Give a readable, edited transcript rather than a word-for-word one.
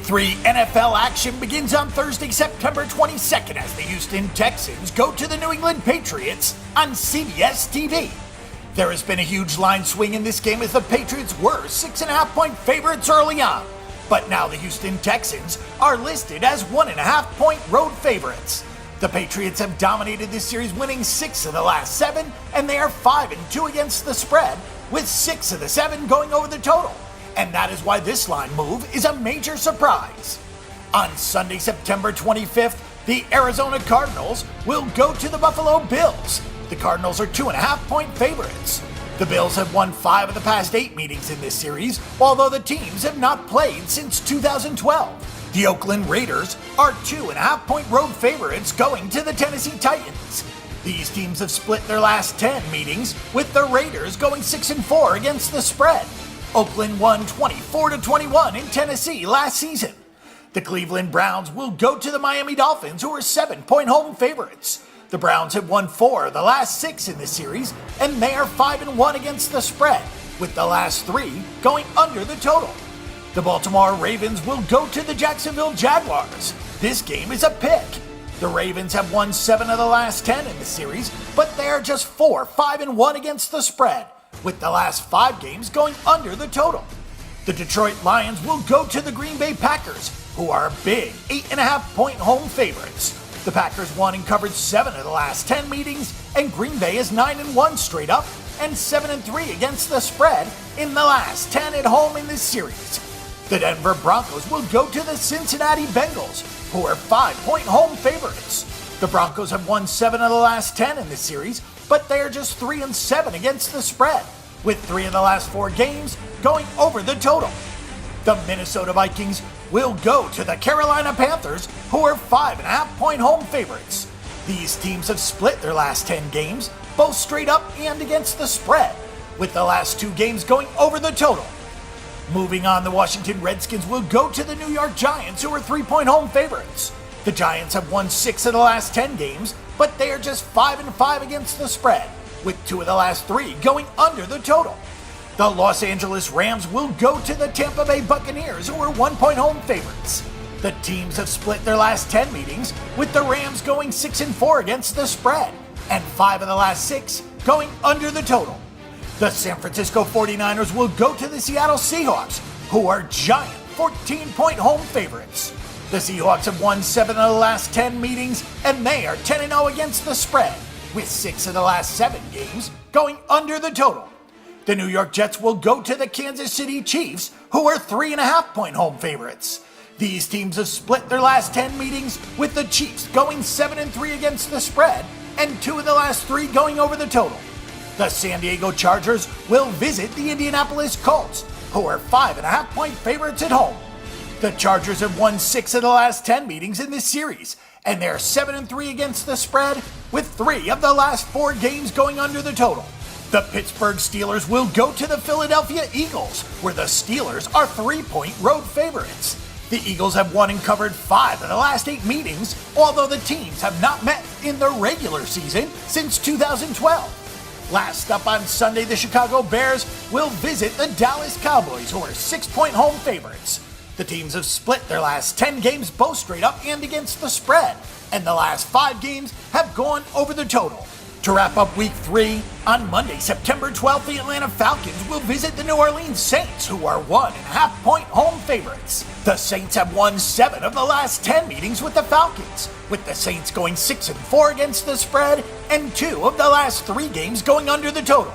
3 NFL action begins on Thursday, September 22nd as the Houston Texans go to the New England Patriots on CBS TV. There has been a huge line swing in this game as the Patriots were 6.5-point favorites early on, but now the Houston Texans are listed as 1.5-point road favorites. The Patriots have dominated this series, winning 6 of the last 7, and they are 5-2 against the spread, with 6 of the 7 going over the total. And that is why this line move is a major surprise. On Sunday, September 25th, the Arizona Cardinals will go to the Buffalo Bills. The Cardinals are 2.5-point favorites. The Bills have won 5 of the past 8 meetings in this series, although the teams have not played since 2012. The Oakland Raiders are 2.5-point road favorites going to the Tennessee Titans. These teams have split their last 10 meetings, with the Raiders going 6-4 against the spread. Oakland won 24-21 in Tennessee last season. The Cleveland Browns will go to the Miami Dolphins, who are 7-point home favorites. The Browns have won 4 of the last 6 in this series, and they are 5-1 against the spread, with the last 3 going under the total. The Baltimore Ravens will go to the Jacksonville Jaguars. This game is a pick. The Ravens have won 7 of the last 10 in the series, but they are just 5-1 against the spread, with the last 5 games going under the total. The Detroit Lions will go to the Green Bay Packers, who are big 8.5-point home favorites. The Packers won and covered 7 of the last 10 meetings, and Green Bay is 9-1 straight up and 7-3 against the spread in the last 10 at home in this series. The Denver Broncos will go to the Cincinnati Bengals, who are 5-point home favorites. The Broncos have won 7 of the last 10 in this series, but they are just 3-7 against the spread, with 3 of the last 4 games going over the total. The Minnesota Vikings will go to the Carolina Panthers, who are 5.5-point home favorites. These teams have split their last 10 games, both straight up and against the spread, with the last 2 games going over the total. Moving on, the Washington Redskins will go to the New York Giants, who are 3-point home favorites. The Giants have won 6 of the last 10 games, but they are just 5-5 against the spread, with 2 of the last 3 going under the total. The Los Angeles Rams will go to the Tampa Bay Buccaneers, who are 1-point home favorites. The teams have split their last 10 meetings, with the Rams going 6-4 against the spread, and 5 of the last 6 going under the total. The San Francisco 49ers will go to the Seattle Seahawks, who are giant 14-point home favorites. The Seahawks have won 7 of the last 10 meetings, and they are 10-0 against the spread, with 6 of the last 7 games going under the total. The New York Jets will go to the Kansas City Chiefs, who are 3.5-point home favorites. These teams have split their last 10 meetings, with the Chiefs going 7-3 against the spread, and 2 of the last 3 going over the total. The San Diego Chargers will visit the Indianapolis Colts, who are 5.5-point favorites at home. The Chargers have won 6 of the last 10 meetings in this series, and they're 7-3 against the spread, with 3 of the last 4 games going under the total. The Pittsburgh Steelers will go to the Philadelphia Eagles, where the Steelers are 3-point road favorites. The Eagles have won and covered 5 of the last 8 meetings, although the teams have not met in the regular season since 2012. Last up on Sunday, the Chicago Bears will visit the Dallas Cowboys, who are 6-point home favorites. The teams have split their last 10 games both straight up and against the spread, and the last 5 games have gone over the total. To wrap up Week 3, on Monday, September 12th, the Atlanta Falcons will visit the New Orleans Saints, who are 1.5-point home favorites. The Saints have won 7 of the last 10 meetings with the Falcons, with the Saints going 6-4 against the spread, and 2 of the last 3 games going under the total.